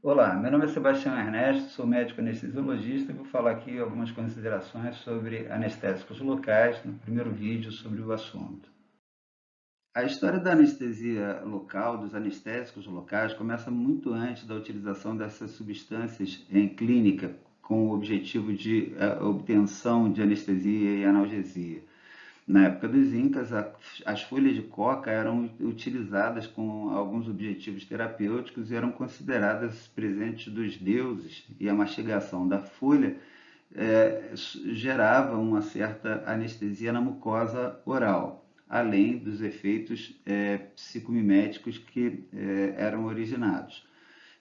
Olá, meu nome é Sebastião Ernesto, sou médico anestesiologista e vou falar aqui algumas considerações sobre anestésicos locais no primeiro vídeo sobre o assunto. A história da anestesia local, dos anestésicos locais, começa muito antes da utilização dessas substâncias em clínica com o objetivo de obtenção de anestesia e analgesia. Na época dos Incas, as folhas de coca eram utilizadas com alguns objetivos terapêuticos e eram consideradas presentes dos deuses, e a mastigação da folha gerava uma certa anestesia na mucosa oral, além dos efeitos psicomiméticos que eram originados.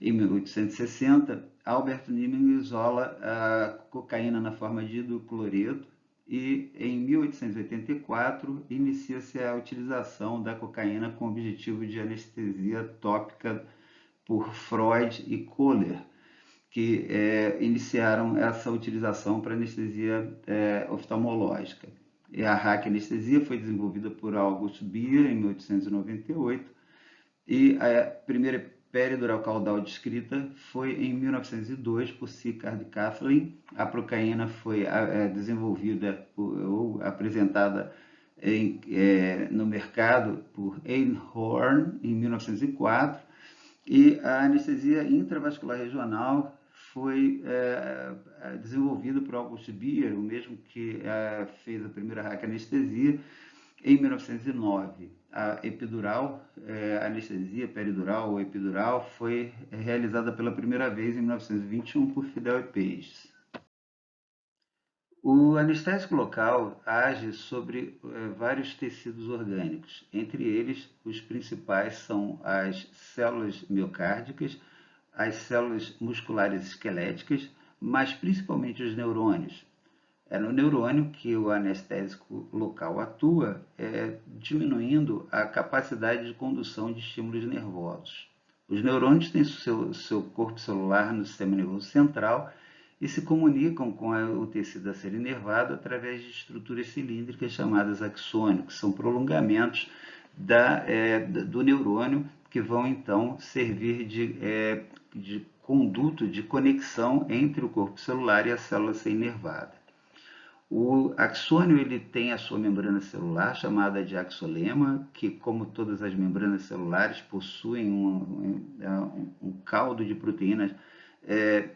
Em 1860, Albert Niemann isola a cocaína na forma de hidrocloreto e, em 1884, inicia-se a utilização da cocaína com o objetivo de anestesia tópica por Freud e Kohler, que iniciaram essa utilização para anestesia oftalmológica. E a raquianestesia foi desenvolvida por August Beer em 1898 e a primeira peridural caudal descrita foi em 1902 por Sicard Kathleen. A procaína foi desenvolvida ou apresentada no mercado por Einhorn em 1904 e a anestesia intravascular regional foi desenvolvida por August Beer, o mesmo que fez a primeira raquianestesia, em 1909. A epidural, a anestesia peridural ou epidural, foi realizada pela primeira vez em 1921 por Fidel e Pages. O anestésico local age sobre vários tecidos orgânicos. Entre eles, os principais são as células miocárdicas, as células musculares esqueléticas, mas principalmente os neurônios. É no neurônio que o anestésico local atua, diminuindo a capacidade de condução de estímulos nervosos. Os neurônios têm seu corpo celular no sistema nervoso central e se comunicam com o tecido a ser inervado através de estruturas cilíndricas chamadas axônios, que são prolongamentos do neurônio que vão então servir de conduto de conexão entre o corpo celular e a célula ser inervada. O axônio ele tem a sua membrana celular, chamada de axolema, que, como todas as membranas celulares, possuem um caldo de proteínas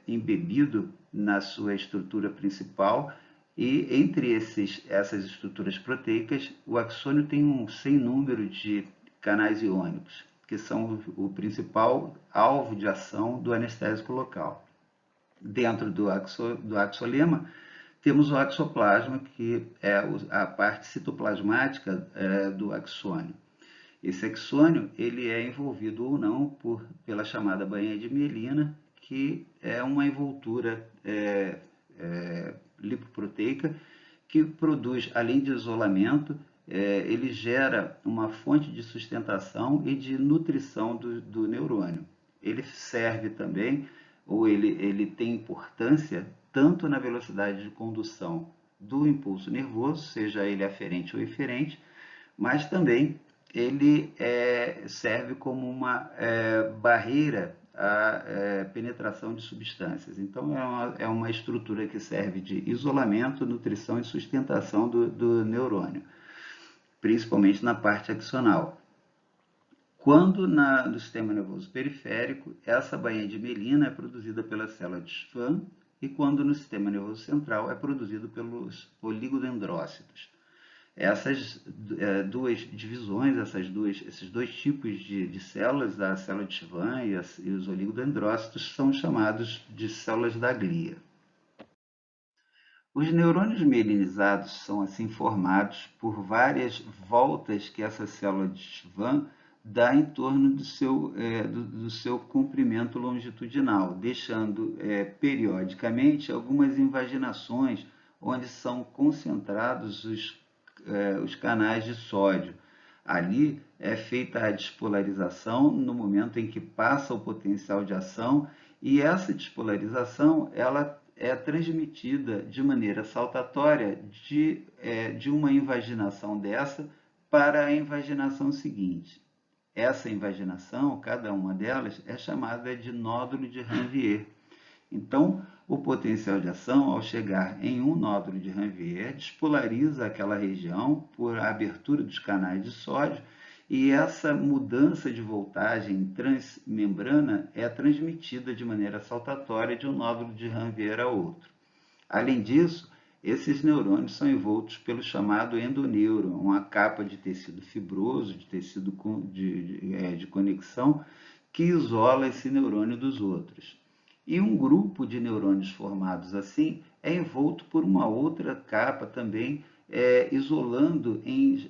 embebido na sua estrutura principal. E entre essas estruturas proteicas, o axônio tem um sem número de canais iônicos, que são o principal alvo de ação do anestésico local. Dentro do axolema, temos o axoplasma, que é a parte citoplasmática do axônio. Esse axônio ele é envolvido ou não pela chamada bainha de mielina, que é uma envoltura lipoproteica que produz, além de isolamento, ele gera uma fonte de sustentação e de nutrição do neurônio. Ele serve também, ou ele tem importância, tanto na velocidade de condução do impulso nervoso, seja ele aferente ou eferente, mas também ele serve como uma barreira à penetração de substâncias. Então, é uma estrutura que serve de isolamento, nutrição e sustentação do neurônio, principalmente na parte axonal. Quando no sistema nervoso periférico, essa bainha de mielina é produzida pela célula de Schwann, e quando no sistema nervoso central é produzido pelos oligodendrócitos. Essas duas divisões, esses dois tipos de células, a célula de Schwann e os oligodendrócitos, são chamados de células da glia. Os neurônios mielinizados são assim formados por várias voltas que essa célula de Schwann dá em torno do seu comprimento longitudinal, deixando periodicamente algumas invaginações onde são concentrados os canais de sódio. Ali é feita a despolarização no momento em que passa o potencial de ação, e essa despolarização ela é transmitida de maneira saltatória de uma invaginação dessa para a invaginação seguinte. Essa invaginação, cada uma delas, é chamada de nódulo de Ranvier. Então, o potencial de ação, ao chegar em um nódulo de Ranvier, despolariza aquela região por abertura dos canais de sódio e essa mudança de voltagem transmembrana é transmitida de maneira saltatória de um nódulo de Ranvier a outro. Além disso, esses neurônios são envoltos pelo chamado endoneuro, uma capa de tecido fibroso, de tecido de conexão, que isola esse neurônio dos outros. E um grupo de neurônios formados assim é envolto por uma outra capa também, isolando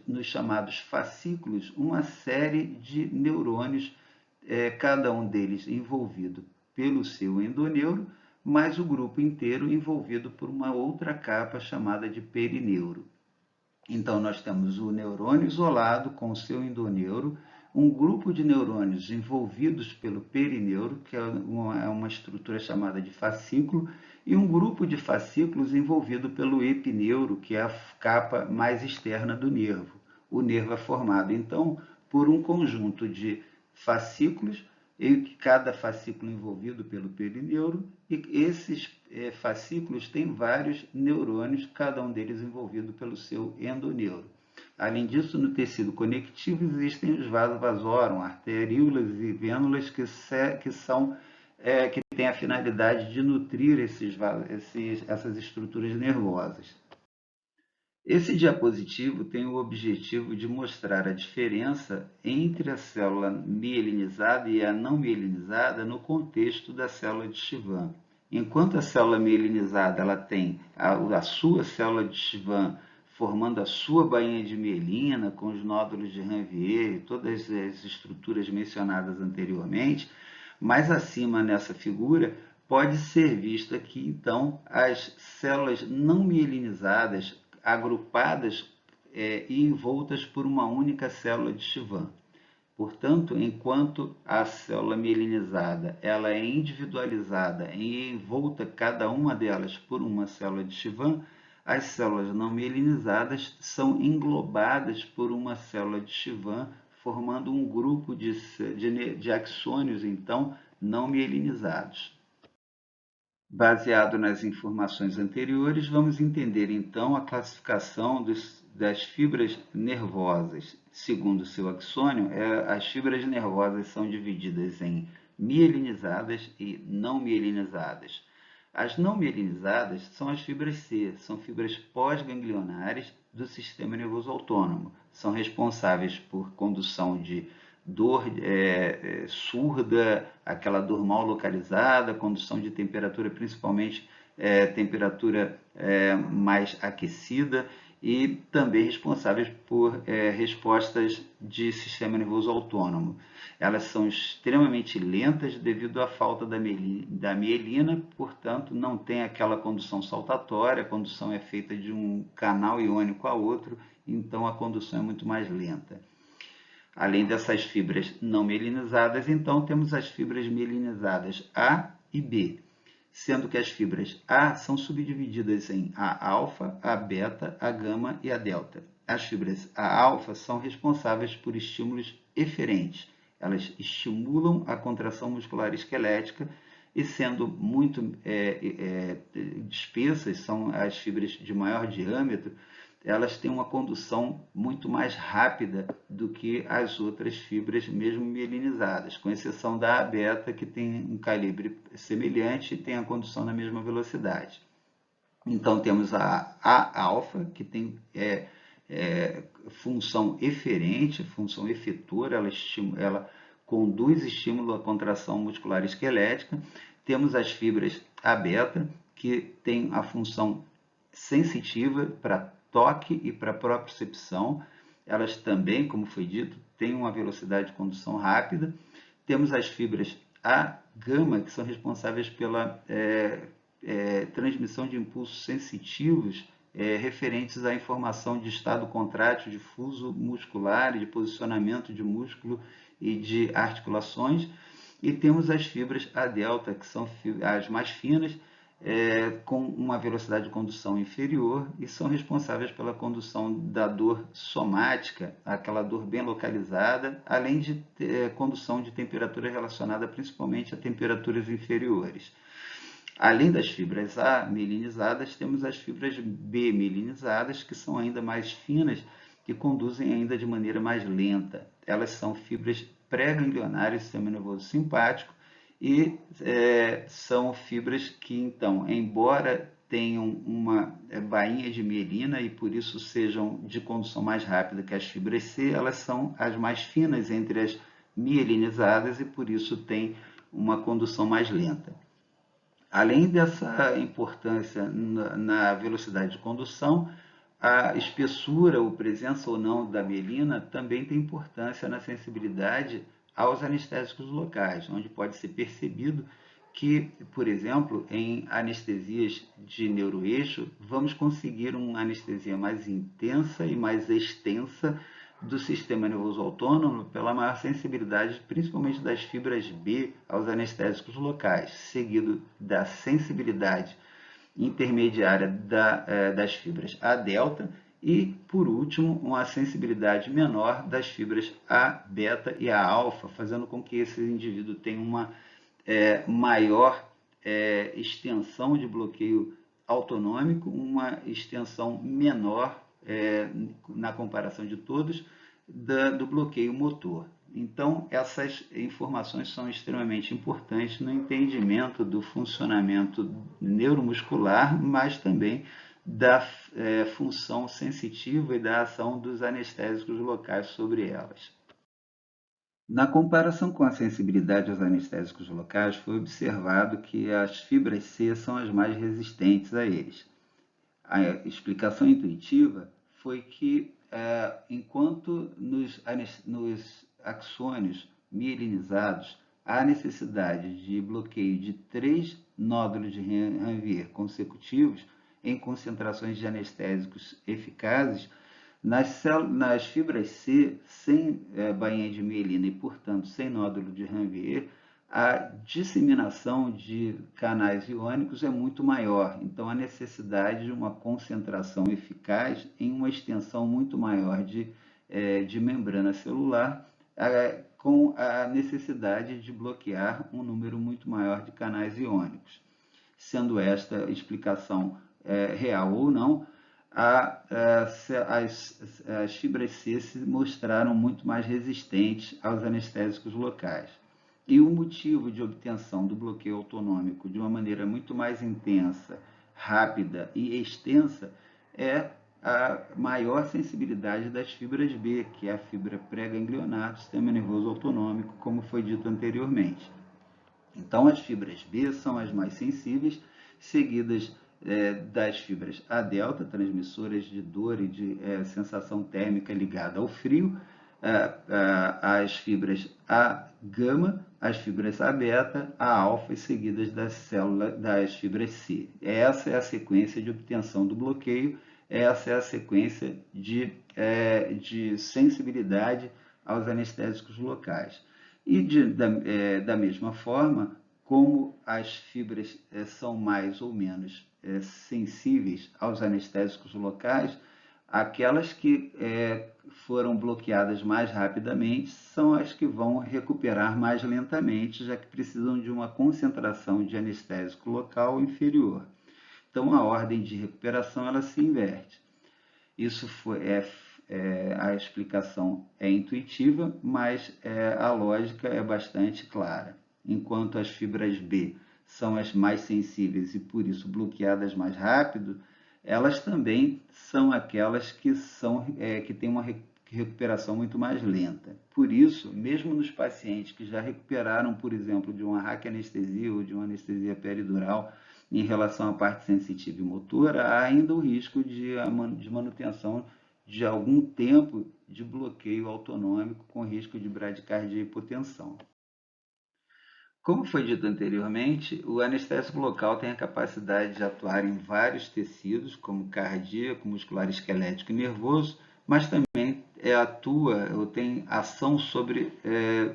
nos chamados fascículos uma série de neurônios, cada um deles envolvido pelo seu endoneuro, mas o grupo inteiro envolvido por uma outra capa chamada de perineuro. Então, nós temos o neurônio isolado com o seu endoneuro, um grupo de neurônios envolvidos pelo perineuro, que é uma estrutura chamada de fascículo, e um grupo de fascículos envolvido pelo epineuro, que é a capa mais externa do nervo. O nervo é formado, então, por um conjunto de fascículos, e cada fascículo envolvido pelo perineuro, e esses fascículos têm vários neurônios, cada um deles envolvido pelo seu endoneuro. Além disso, no tecido conectivo existem os vasos vasorum, arteríolas e vênulas que têm a finalidade de nutrir essas estruturas nervosas. Esse diapositivo tem o objetivo de mostrar a diferença entre a célula mielinizada e a não mielinizada no contexto da célula de Schwann. Enquanto a célula mielinizada ela tem a sua célula de Schwann formando a sua bainha de mielina, com os nódulos de Ranvier e todas as estruturas mencionadas anteriormente, mais acima nessa figura pode ser vista que, então, as células não mielinizadas agrupadas e envoltas por uma única célula de Schwann. Portanto, enquanto a célula mielinizada ela é individualizada e envolta cada uma delas por uma célula de Schwann, as células não mielinizadas são englobadas por uma célula de Schwann, formando um grupo de axônios, então, não mielinizados. Baseado nas informações anteriores, vamos entender então a classificação das fibras nervosas. Segundo seu axônio, as fibras nervosas são divididas em mielinizadas e não mielinizadas. As não mielinizadas são as fibras C, são fibras pós-ganglionares do sistema nervoso autônomo. São responsáveis por condução de dor surda, aquela dor mal localizada, condução de temperatura, principalmente temperatura mais aquecida, e também responsáveis por respostas de sistema nervoso autônomo. Elas são extremamente lentas devido à falta da mielina, portanto, não tem aquela condução saltatória, a condução é feita de um canal iônico a outro, então a condução é muito mais lenta. Além dessas fibras não mielinizadas, então temos as fibras mielinizadas A e B, sendo que as fibras A são subdivididas em A-alfa, A-beta, A-gama e A-delta. As fibras A-alfa são responsáveis por estímulos eferentes. Elas estimulam a contração muscular esquelética e, sendo muito espessas, são as fibras de maior diâmetro, elas têm uma condução muito mais rápida do que as outras fibras, mesmo mielinizadas, com exceção da A-beta, que tem um calibre semelhante e tem a condução na mesma velocidade. Então, temos a A-alfa, que tem função eferente, função efetora, ela conduz estímulo à contração muscular esquelética. Temos as fibras A-beta, que tem a função sensitiva para toque e para propriocepção. Elas também, como foi dito, têm uma velocidade de condução rápida. Temos as fibras A-gama, que são responsáveis pela transmissão de impulsos sensitivos referentes à informação de estado contrátil, de fuso muscular, de posicionamento de músculo e de articulações. E temos as fibras A-delta, que são as mais finas, com uma velocidade de condução inferior e são responsáveis pela condução da dor somática, aquela dor bem localizada, além de condução de temperatura relacionada principalmente a temperaturas inferiores. Além das fibras A mielinizadas, temos as fibras B mielinizadas, que são ainda mais finas e conduzem ainda de maneira mais lenta. Elas são fibras pré-ganglionares do sistema nervoso simpático e são fibras que, então, embora tenham uma bainha de mielina e por isso sejam de condução mais rápida que as fibras C, elas são as mais finas entre as mielinizadas e por isso têm uma condução mais lenta. Além dessa importância na velocidade de condução, a espessura ou presença ou não da mielina também tem importância na sensibilidade aos anestésicos locais, onde pode ser percebido que, por exemplo, em anestesias de neuroeixo, vamos conseguir uma anestesia mais intensa e mais extensa do sistema nervoso autônomo pela maior sensibilidade, principalmente das fibras B aos anestésicos locais, seguido da sensibilidade intermediária das fibras A delta e, por último, uma sensibilidade menor das fibras A beta e A alfa, fazendo com que esse indivíduo tenha uma maior extensão de bloqueio autonômico, uma extensão menor na comparação de todos do bloqueio motor. Então, essas informações são extremamente importantes no entendimento do funcionamento neuromuscular, mas também da função sensitiva e da ação dos anestésicos locais sobre elas. Na comparação com a sensibilidade aos anestésicos locais, foi observado que as fibras C são as mais resistentes a eles. A explicação intuitiva foi que, enquanto nos axônios mielinizados há necessidade de bloqueio de 3 nódulos de Ranvier consecutivos em concentrações de anestésicos eficazes, nas fibras C, sem bainha de mielina e, portanto, sem nódulo de Ranvier, a disseminação de canais iônicos é muito maior. Então, a necessidade de uma concentração eficaz em uma extensão muito maior de membrana celular, com a necessidade de bloquear um número muito maior de canais iônicos. Sendo esta explicação real ou não, as fibras C se mostraram muito mais resistentes aos anestésicos locais. E o motivo de obtenção do bloqueio autonômico de uma maneira muito mais intensa, rápida e extensa é a maior sensibilidade das fibras B, que é a fibra pré-ganglionar do sistema nervoso autonômico, como foi dito anteriormente. Então, as fibras B são as mais sensíveis, seguidas das fibras A delta, transmissoras de dor e de sensação térmica ligada ao frio, as fibras A gama, as fibras A beta, A alfa, seguidas das fibras C. Essa é a sequência de obtenção do bloqueio, essa é a sequência de sensibilidade aos anestésicos locais. E da mesma forma, como as fibras são mais ou menos sensíveis aos anestésicos locais, aquelas que foram bloqueadas mais rapidamente são as que vão recuperar mais lentamente, já que precisam de uma concentração de anestésico local inferior. Então, a ordem de recuperação ela se inverte. Isso a explicação é intuitiva, mas a lógica é bastante clara. Enquanto as fibras B são as mais sensíveis e, por isso, bloqueadas mais rápido, elas também são aquelas que têm uma recuperação muito mais lenta. Por isso, mesmo nos pacientes que já recuperaram, por exemplo, de uma raquianestesia ou de uma anestesia peridural em relação à parte sensitiva e motora, há ainda o risco de manutenção de algum tempo de bloqueio autonômico com risco de bradicardia e hipotensão. Como foi dito anteriormente, o anestésico local tem a capacidade de atuar em vários tecidos, como cardíaco, muscular, esquelético e nervoso, mas também atua ou tem ação sobre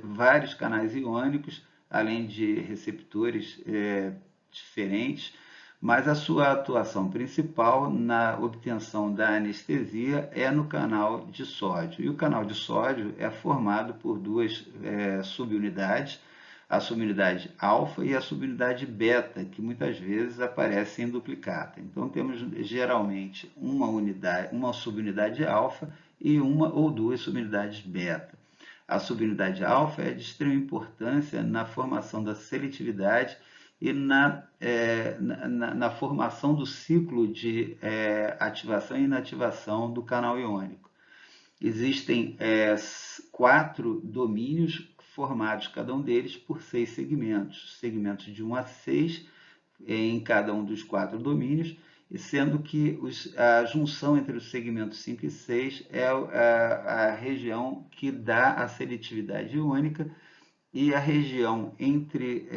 vários canais iônicos, além de receptores diferentes, mas a sua atuação principal na obtenção da anestesia é no canal de sódio. E o canal de sódio é formado por duas subunidades, a subunidade alfa e a subunidade beta, que muitas vezes aparecem em duplicata. Então temos geralmente uma subunidade alfa e uma ou duas subunidades beta. A subunidade alfa é de extrema importância na formação da seletividade e na formação do ciclo de ativação e inativação do canal iônico. Existem 4 domínios formados, cada um deles, por 6 segmentos de 1 a 6 em cada um dos 4 domínios, sendo que a junção entre os segmentos 5 e 6 é a região que dá a seletividade iônica, e a região entre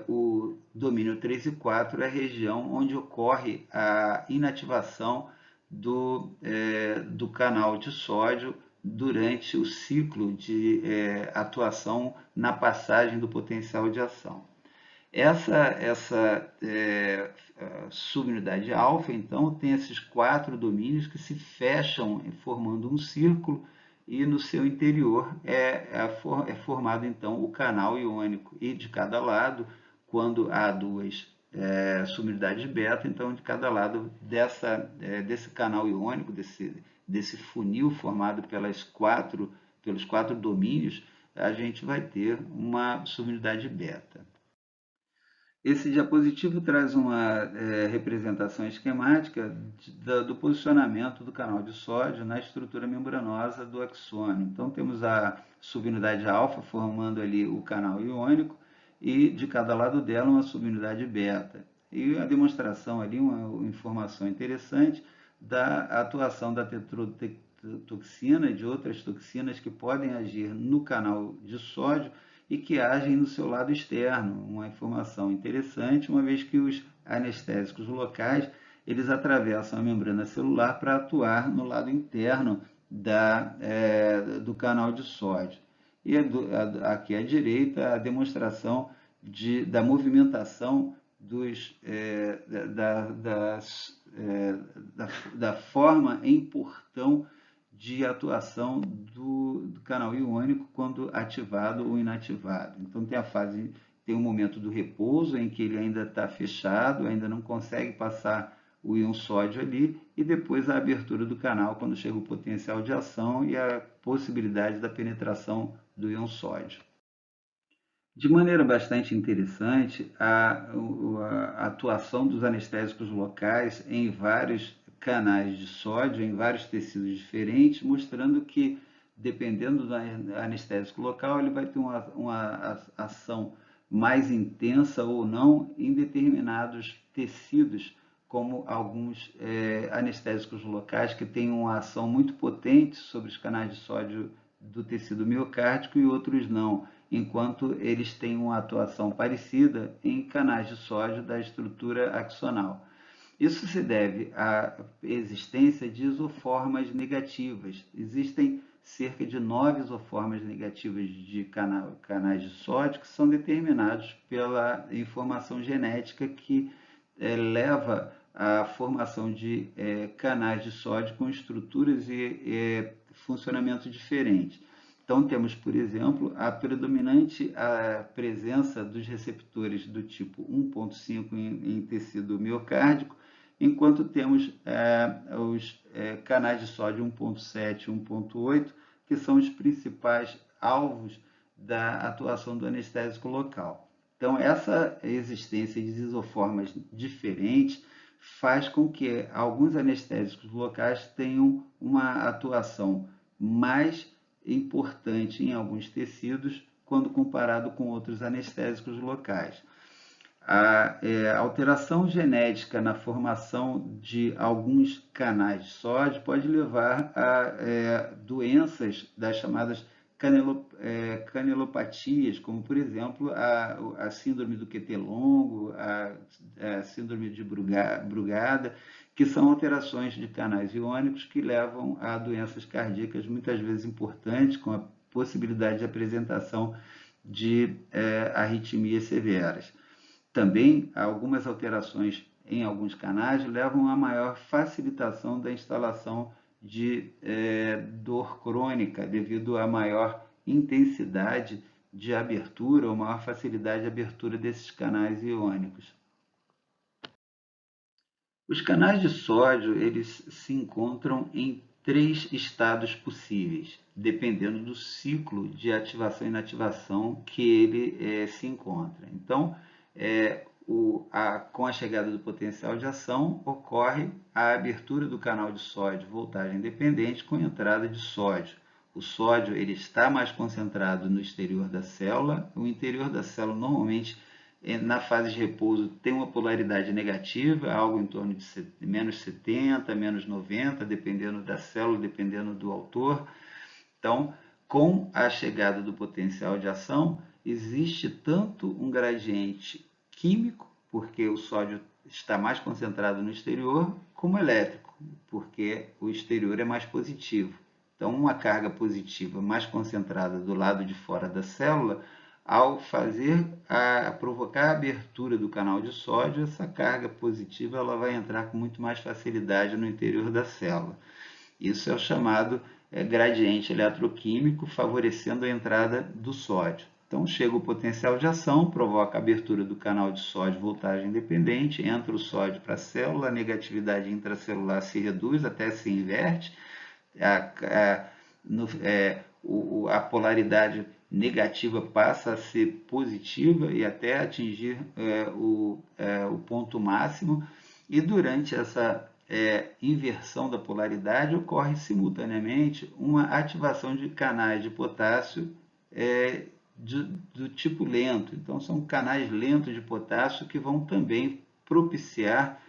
o domínio 3 e 4 é a região onde ocorre a inativação do canal de sódio durante o ciclo de atuação na passagem do potencial de ação. Essa subunidade alfa, então, tem esses 4 domínios que se fecham formando um círculo, e no seu interior é formado, então, o canal iônico. E de cada lado, quando há duas subunidades beta, então, de cada lado desse canal iônico, desse funil formado pelos 4 domínios, a gente vai ter uma subunidade beta. Esse diapositivo traz uma representação esquemática do posicionamento do canal de sódio na estrutura membranosa do axônio. Então, temos a subunidade alfa formando ali o canal iônico e de cada lado dela uma subunidade beta. E a demonstração ali, uma informação interessante da atuação da tetrodotoxina e de outras toxinas que podem agir no canal de sódio e que agem no seu lado externo. Uma informação interessante, uma vez que os anestésicos locais eles atravessam a membrana celular para atuar no lado interno do canal de sódio. E aqui à direita a demonstração da movimentação da forma em portão de atuação do canal iônico quando ativado ou inativado. Então tem um momento do repouso em que ele ainda está fechado, ainda não consegue passar o íon sódio ali, e depois a abertura do canal quando chega o potencial de ação e a possibilidade da penetração do íon sódio. De maneira bastante interessante, a atuação dos anestésicos locais em vários canais de sódio, em vários tecidos diferentes, mostrando que, dependendo do anestésico local, ele vai ter uma ação mais intensa ou não em determinados tecidos, como alguns anestésicos locais que têm uma ação muito potente sobre os canais de sódio do tecido miocárdico e outros não, enquanto eles têm uma atuação parecida em canais de sódio da estrutura axonal. Isso se deve à existência de isoformas negativas. Existem cerca de 9 isoformas negativas de canais de sódio que são determinados pela informação genética que leva à formação de canais de sódio com estruturas e funcionamento diferentes. Então, temos, por exemplo, a presença dos receptores do tipo 1.5 em tecido miocárdico, enquanto temos os canais de sódio 1.7 e 1.8, que são os principais alvos da atuação do anestésico local. Então, essa existência de isoformas diferentes faz com que alguns anestésicos locais tenham uma atuação mais importante em alguns tecidos quando comparado com outros anestésicos locais. A alteração genética na formação de alguns canais de sódio pode levar a doenças das chamadas canelopatias, como, por exemplo, a síndrome do QT longo, a síndrome de Brugada, que são alterações de canais iônicos que levam a doenças cardíacas muitas vezes importantes, com a possibilidade de apresentação de arritmias severas. Também há algumas alterações em alguns canais levam a maior facilitação da instalação de dor crônica, devido à maior intensidade de abertura ou maior facilidade de abertura desses canais iônicos. Os canais de sódio, eles se encontram em 3 estados possíveis, dependendo do ciclo de ativação e inativação que ele se encontra. Então, com a chegada do potencial de ação, ocorre a abertura do canal de sódio voltagem dependente com entrada de sódio. O sódio ele está mais concentrado no exterior da célula. O interior da célula, normalmente, na fase de repouso, tem uma polaridade negativa, algo em torno de menos 70, menos 90, dependendo da célula, dependendo do autor. Então, com a chegada do potencial de ação, existe tanto um gradiente químico, porque o sódio está mais concentrado no exterior, como elétrico, porque o exterior é mais positivo. Então, uma carga positiva mais concentrada do lado de fora da célula, ao provocar a abertura do canal de sódio, essa carga positiva ela vai entrar com muito mais facilidade no interior da célula. Isso é o chamado gradiente eletroquímico, favorecendo a entrada do sódio. Então, chega o potencial de ação, provoca a abertura do canal de sódio voltagem dependente, entra o sódio para a célula, a negatividade intracelular se reduz, até se inverte, a polaridade negativa passa a ser positiva e até atingir o ponto máximo, e durante essa inversão da polaridade ocorre simultaneamente uma ativação de canais de potássio do tipo lento. Então, são canais lentos de potássio que vão também propiciar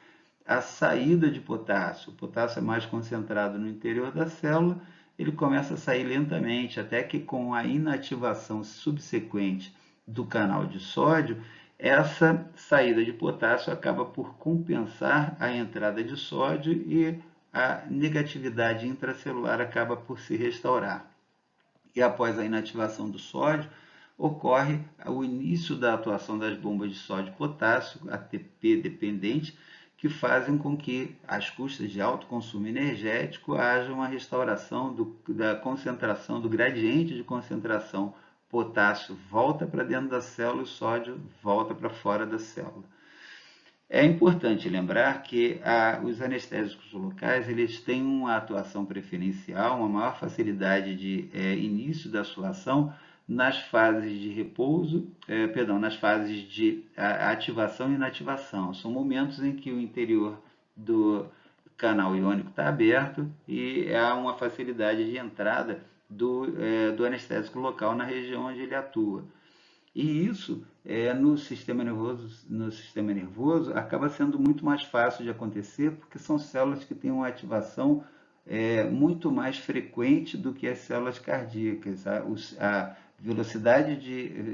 a saída de potássio. O potássio é mais concentrado no interior da célula, ele começa a sair lentamente, até que com a inativação subsequente do canal de sódio, essa saída de potássio acaba por compensar a entrada de sódio e a negatividade intracelular acaba por se restaurar. E após a inativação do sódio, ocorre o início da atuação das bombas de sódio e potássio, ATP dependente, que fazem com que, às custas de alto consumo energético, haja uma restauração da concentração, do gradiente de concentração. Potássio volta para dentro da célula e o sódio volta para fora da célula. É importante lembrar que os anestésicos locais eles têm uma atuação preferencial, uma maior facilidade de início da sua ação nas fases de repouso, nas fases de ativação e inativação. São momentos em que o interior do canal iônico está aberto e há uma facilidade de entrada do anestésico local na região onde ele atua. E isso, no sistema nervoso, acaba sendo muito mais fácil de acontecer, porque são células que têm uma ativação muito mais frequente do que as células cardíacas. A velocidade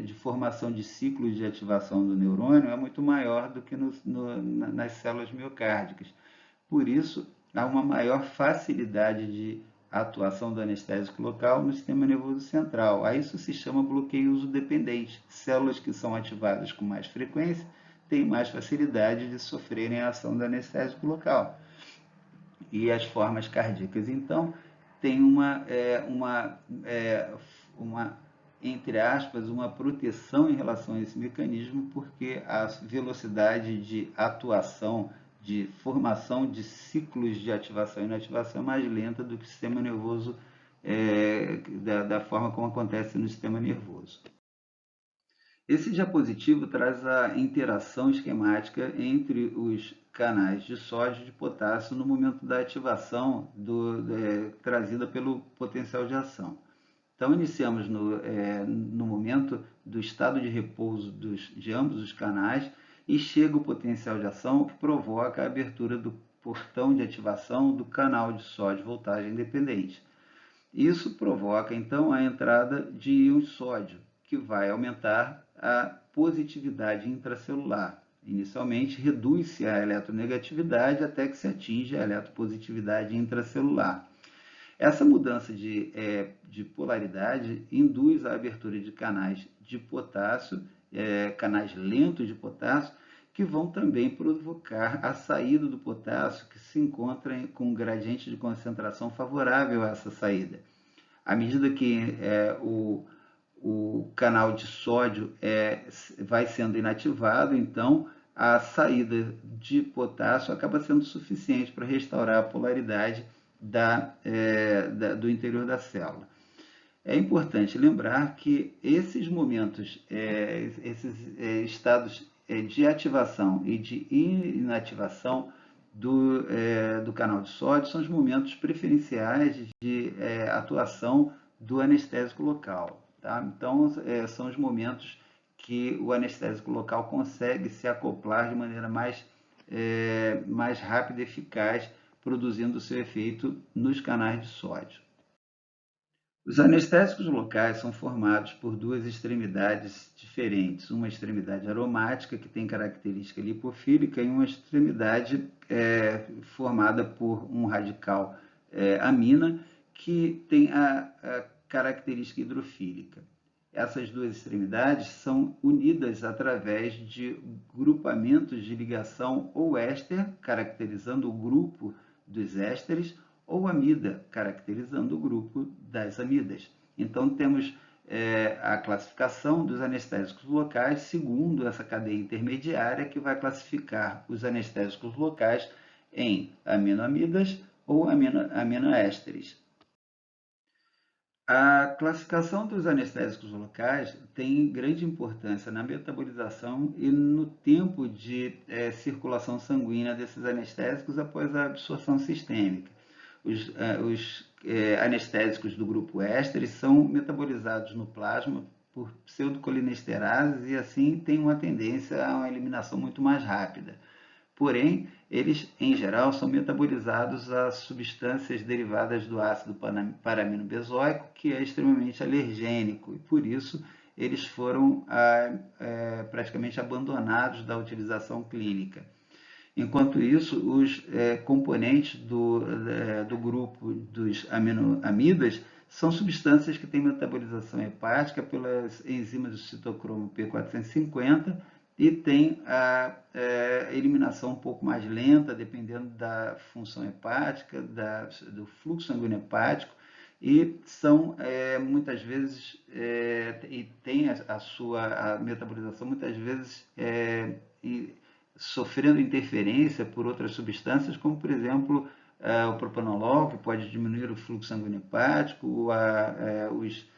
de formação de ciclos de ativação do neurônio é muito maior do que nas células miocárdicas. Por isso, há uma maior facilidade de atuação do anestésico local no sistema nervoso central. A isso se chama bloqueio uso-dependente. Células que são ativadas com mais frequência têm mais facilidade de sofrerem a ação do anestésico local. E as formas cardíacas, então, tem entre aspas, uma proteção em relação a esse mecanismo, porque a velocidade de atuação, de formação de ciclos de ativação e inativação é mais lenta do que o sistema nervoso, da forma como acontece no sistema nervoso. Esse diapositivo traz a interação esquemática entre os canais de sódio e de potássio no momento da ativação trazida pelo potencial de ação. Então, iniciamos no momento do estado de repouso de ambos os canais e chega o potencial de ação que provoca a abertura do portão de ativação do canal de sódio voltagem dependente. Isso provoca, então, a entrada de íons sódio, que vai aumentar a positividade intracelular. Inicialmente, reduz-se a eletronegatividade até que se atinge a eletropositividade intracelular. Essa mudança de polaridade induz a abertura de canais de potássio, canais lentos de potássio, que vão também provocar a saída do potássio, que se encontra com um gradiente de concentração favorável a essa saída. À medida que o canal de sódio vai sendo inativado, então a saída de potássio acaba sendo suficiente para restaurar a polaridade do interior da célula. É importante lembrar que esses momentos, esses estados de ativação e de inativação do canal de sódio são os momentos preferenciais de atuação do anestésico local. Tá? Então, são os momentos que o anestésico local consegue se acoplar de maneira mais rápida e eficaz, produzindo o seu efeito nos canais de sódio. Os anestésicos locais são formados por duas extremidades diferentes, uma extremidade aromática, que tem característica lipofílica, e uma extremidade formada por um radical amina, que tem a característica hidrofílica. Essas duas extremidades são unidas através de grupamentos de ligação ou éster, caracterizando o grupo dos ésteres, ou amida, caracterizando o grupo das amidas. Então, temos a classificação dos anestésicos locais segundo essa cadeia intermediária, que vai classificar os anestésicos locais em aminoamidas ou aminoésteres. A classificação dos anestésicos locais tem grande importância na metabolização e no tempo de circulação sanguínea desses anestésicos após a absorção sistêmica. Os anestésicos do grupo ésteres são metabolizados no plasma por pseudocolinesterases e assim têm uma tendência a uma eliminação muito mais rápida. Porém, eles, em geral, são metabolizados a substâncias derivadas do ácido paraminobenzoico, que é extremamente alergênico, e por isso eles foram praticamente abandonados da utilização clínica. Enquanto isso, os componentes do grupo dos aminoamidas são substâncias que têm metabolização hepática pelas enzimas do citocromo P450 e têm a eliminação um pouco mais lenta, dependendo da função hepática, do fluxo sanguíneo hepático, e são muitas vezes, e têm a sua metabolização muitas vezes sofrendo interferência por outras substâncias, como por exemplo o propanolol, que pode diminuir o fluxo sanguíneo hepático, os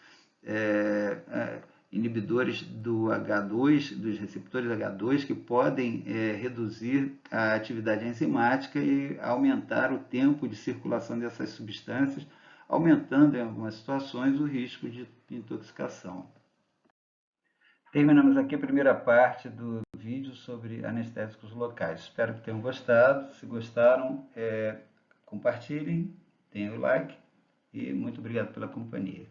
inibidores do H2, dos receptores H2, que podem reduzir a atividade enzimática e aumentar o tempo de circulação dessas substâncias, aumentando em algumas situações o risco de intoxicação. Terminamos aqui a primeira parte do vídeo sobre anestésicos locais. Espero que tenham gostado. Se gostaram, compartilhem, deem o like e muito obrigado pela companhia.